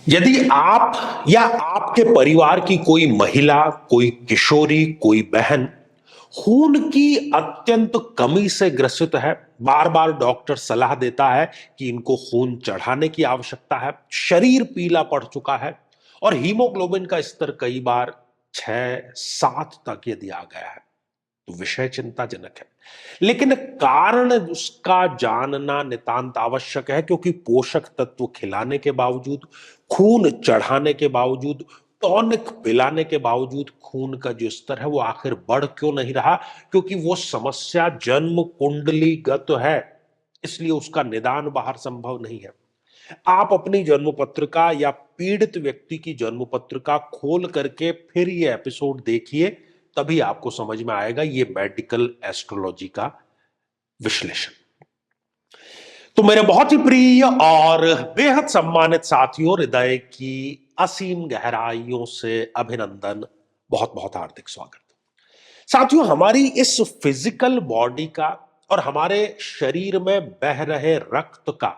यदि आप या आपके परिवार की कोई महिला, कोई किशोरी, कोई बहन खून की अत्यंत कमी से ग्रसित है, बार बार डॉक्टर सलाह देता है कि इनको खून चढ़ाने की आवश्यकता है, शरीर पीला पड़ चुका है और हीमोग्लोबिन का स्तर कई बार 6-7 तक यदि आ गया है तो विषय चिंताजनक है। लेकिन कारण उसका जानना नितांत आवश्यक है, क्योंकि पोषक तत्व खिलाने के बावजूद, खून चढ़ाने के बावजूद, टॉनिक पिलाने के बावजूद खून का जो स्तर है वो आखिर बढ़ क्यों नहीं रहा? क्योंकि वो समस्या जन्म कुंडलीगत है, इसलिए उसका निदान बाहर संभव नहीं है। आप अपनी जन्म पत्रिका या पीड़ित व्यक्ति की जन्म पत्रिका खोल करके फिर ये एपिसोड देखिए, तभी आपको समझ में आएगा ये मेडिकल एस्ट्रोलॉजी का विश्लेषण। तो मेरे बहुत ही प्रिय और बेहद सम्मानित साथियों, हृदय की असीम गहराइयों से अभिनंदन, बहुत बहुत हार्दिक स्वागत। साथियों, हमारी इस फिजिकल बॉडी का और हमारे शरीर में बह रहे रक्त का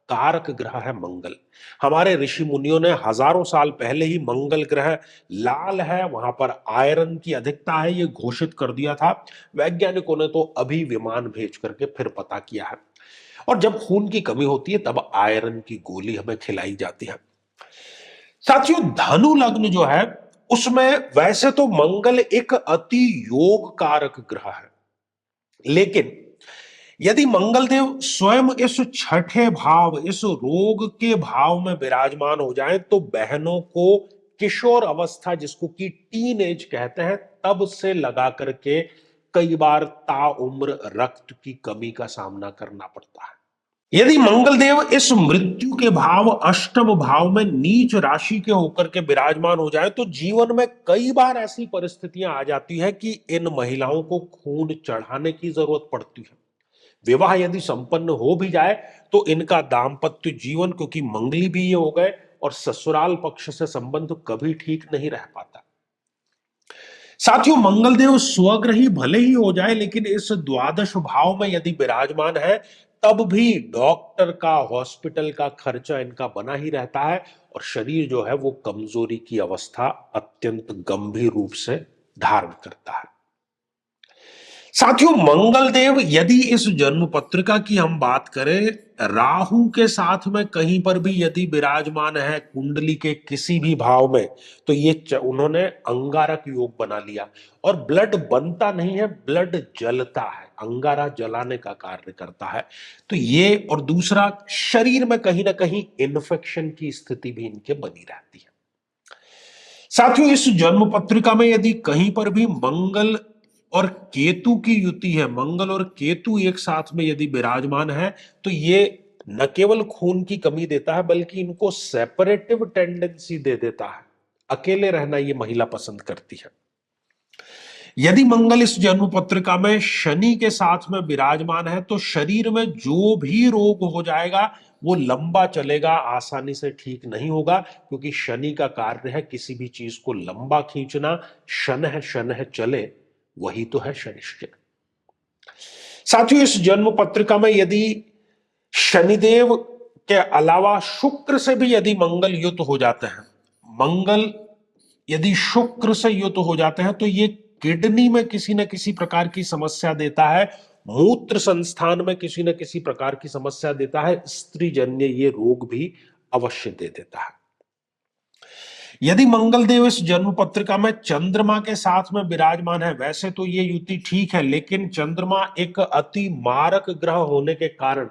कारक ग्रह है मंगल। हमारे ऋषि मुनियों ने हजारों साल पहले ही मंगल ग्रह लाल है, वहां पर आयरन की अधिकता है, ये घोषित कर दिया था। वैज्ञानिकों ने तो अभी विमान भेज करके फिर पता किया है। और जब खून की कमी होती है तब आयरन की गोली हमें खिलाई जाती है। साथियों, धनु लग्न जो है उसमें वैसे तो मंगल एक अति योग कारक ग्रह है, लेकिन यदि मंगल देव स्वयं इस छठे भाव, इस रोग के भाव में विराजमान हो जाए तो बहनों को किशोर अवस्था, जिसको कि टीन एज कहते हैं, तब से लगा करके कई बार ताउम्र रक्त की कमी का सामना करना पड़ता है। यदि मंगल देव इस मृत्यु के भाव अष्टम भाव में नीच राशि के होकर के विराजमान हो जाए तो जीवन में कई बार ऐसी परिस्थितियां आ जाती है कि इन महिलाओं को खून चढ़ाने की जरूरत पड़ती है। विवाह यदि संपन्न हो भी जाए तो इनका दाम्पत्य जीवन, क्योंकि मंगली भी ये हो गए, और ससुराल पक्ष से संबंध कभी ठीक नहीं रह पाता। साथियों, मंगलदेव स्वग्रही भले ही हो जाए, लेकिन इस द्वादश भाव में यदि विराजमान है तब भी डॉक्टर का, हॉस्पिटल का खर्चा इनका बना ही रहता है और शरीर जो है वो कमजोरी की अवस्था अत्यंत गंभीर रूप से धारण करता है। साथियों, मंगल देव यदि इस जन्म पत्रिका की हम बात करें, राहु के साथ में कहीं पर भी यदि विराजमान है कुंडली के किसी भी भाव में, तो ये उन्होंने अंगारक योग बना लिया और ब्लड बनता नहीं है, ब्लड जलता है, अंगारा जलाने का कार्य करता है। तो ये, और दूसरा, शरीर में कहीं ना कहीं इन्फेक्शन की स्थिति भी इनके बनी रहती है। साथियों, इस जन्म पत्रिका में यदि कहीं पर भी मंगल और केतु की युति है, मंगल और केतु एक साथ में यदि विराजमान है, तो ये न केवल खून की कमी देता है बल्कि इनको सेपरेटिव टेंडेंसी दे देता है। अकेले रहना ये महिला पसंद करती है। यदि मंगल इस जन्म पत्रिका में शनि के साथ में विराजमान है तो शरीर में जो भी रोग हो जाएगा वो लंबा चलेगा, आसानी से ठीक नहीं होगा, क्योंकि शनि का कार्य है किसी भी चीज को लंबा खींचना। शन है चले, वही तो है शनिश्चर। साथियों, इस जन्म पत्रिका में यदि शनिदेव के अलावा शुक्र से भी यदि मंगल युत हो जाते हैं, मंगल यदि शुक्र से युत हो जाते हैं तो ये किडनी में किसी न किसी प्रकार की समस्या देता है, मूत्र संस्थान में किसी न किसी प्रकार की समस्या देता है, स्त्री जन्य ये रोग भी अवश्य दे देता है। यदि मंगल देव इस जन्म पत्रिका में चंद्रमा के साथ में विराजमान है, वैसे तो ये युति ठीक है, लेकिन चंद्रमा एक अति मारक ग्रह होने के कारण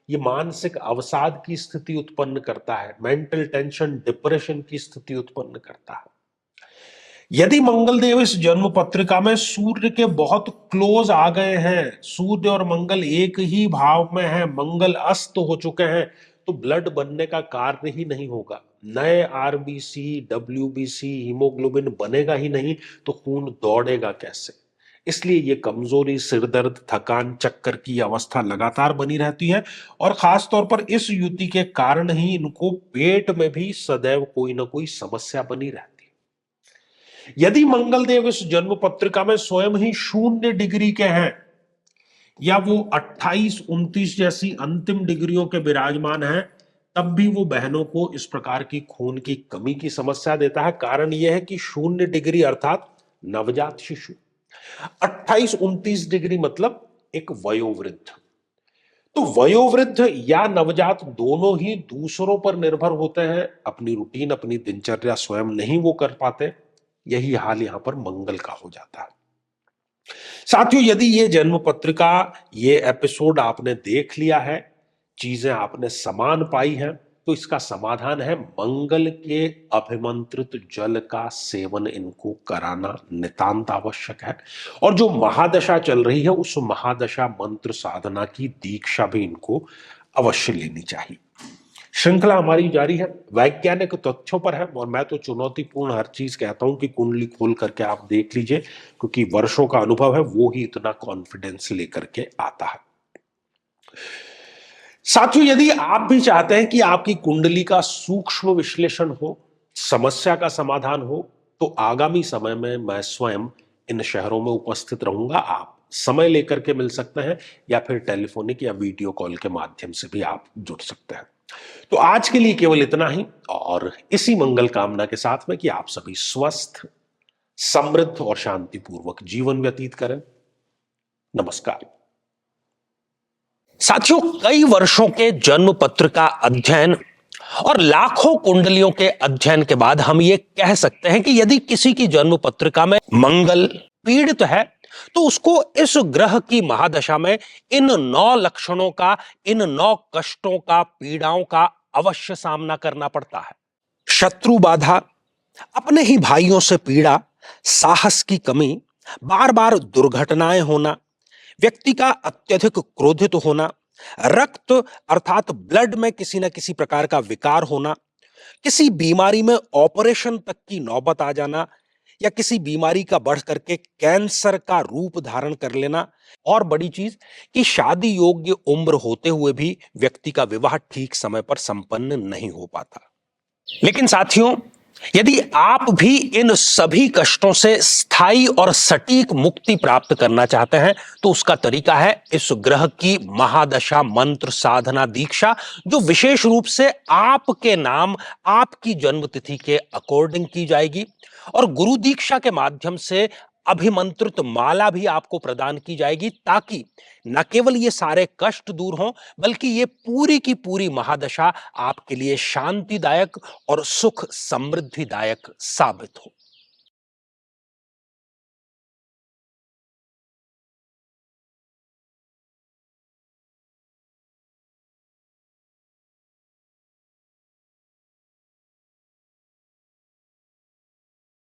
ये मानसिक अवसाद की स्थिति उत्पन्न करता है, मेंटल टेंशन, डिप्रेशन की स्थिति उत्पन्न करता है। यदि मंगल देव इस जन्म पत्रिका में सूर्य के बहुत क्लोज आ गए हैं, सूर्य और मंगल एक ही भाव में है, मंगल अस्त हो चुके हैं, तो ब्लड बनने का कार्य ही नहीं होगा, नए आरबीसी, डब्ल्यूबीसी, हीमोग्लोबिन बनेगा ही नहीं, तो खून दौड़ेगा कैसे? इसलिए ये कमजोरी, सिरदर्द, थकान, चक्कर की अवस्था लगातार बनी रहती है और खास तौर पर इस युति के कारण ही इनको पेट में भी सदैव कोई ना कोई समस्या बनी रहती है। यदि मंगल देव इस जन्म पत्रिका में स्वयं ही 0 डिग्री के हैं या वो 28, 29 जैसी अंतिम डिग्रियों के विराजमान हैं, तब भी वो बहनों को इस प्रकार की खून की कमी की समस्या देता है। कारण यह है कि 0 डिग्री अर्थात नवजात शिशु, 28-29 डिग्री मतलब एक वयोवृद्ध। तो वयोवृद्ध या नवजात दोनों ही दूसरों पर निर्भर होते हैं, अपनी रूटीन अपनी दिनचर्या स्वयं नहीं वो कर पाते। यही हाल यहां पर मंगल का हो जाता है। साथियों, यदि ये जन्म पत्रिका, ये एपिसोड आपने देख लिया है, चीजें आपने समान पाई हैं, तो इसका समाधान है मंगल के अभिमंत्रित जल का सेवन इनको कराना नितांत आवश्यक है। और जो महादशा चल रही है उस महादशा मंत्र साधना की दीक्षा भी इनको अवश्य लेनी चाहिए। श्रृंखला हमारी जारी है, वैज्ञानिक तथ्यों पर है, और मैं तो चुनौतीपूर्ण हर चीज कहता हूं कि कुंडली खोल करके आप देख लीजिए, क्योंकि वर्षों का अनुभव है, वो ही इतना कॉन्फिडेंस लेकर के आता है। साथियों, यदि आप भी चाहते हैं कि आपकी कुंडली का सूक्ष्म विश्लेषण हो, समस्या का समाधान हो, तो आगामी समय में मैं स्वयं इन शहरों में उपस्थित रहूंगा। आप समय लेकर के मिल सकते हैं, या फिर टेलीफोनिक या वीडियो कॉल के माध्यम से भी आप जुड़ सकते हैं। तो आज के लिए केवल इतना ही, और इसी मंगल कामना के साथ में कि आप सभी स्वस्थ, समृद्ध और शांतिपूर्वक जीवन व्यतीत करें। नमस्कार। साथियों, कई वर्षों के जन्म पत्र का अध्ययन और लाखों कुंडलियों के अध्ययन के बाद हम ये कह सकते हैं कि यदि किसी की जन्म पत्रिका में मंगल पीड़ित है, तो उसको इस ग्रह की महादशा में इन 9 लक्षणों का, इन 9 कष्टों का, पीड़ाओं का अवश्य सामना करना पड़ता है। शत्रु बाधा, अपने ही भाइयों से पीड़ा, साहस की कमी, बार बार दुर्घटनाएं होना, व्यक्ति का अत्यधिक क्रोधित होना, रक्त अर्थात ब्लड में किसी न किसी प्रकार का विकार होना, किसी बीमारी में ऑपरेशन तक की नौबत आ जाना, या किसी बीमारी का बढ़ करके कैंसर का रूप धारण कर लेना, और बड़ी चीज कि शादी योग्य उम्र होते हुए भी व्यक्ति का विवाह ठीक समय पर संपन्न नहीं हो पाता। लेकिन साथियों, यदि आप भी इन सभी कष्टों से स्थायी और सटीक मुक्ति प्राप्त करना चाहते हैं, तो उसका तरीका है इस ग्रह की महादशा मंत्र साधना दीक्षा, जो विशेष रूप से आपके नाम, आपकी जन्मतिथि के अकॉर्डिंग की जाएगी। और गुरु दीक्षा के माध्यम से अभिमंत्रित माला भी आपको प्रदान की जाएगी, ताकि न केवल ये सारे कष्ट दूर हों, बल्कि ये पूरी की पूरी महादशा आपके लिए शांतिदायक और सुख समृद्धिदायक साबित हो।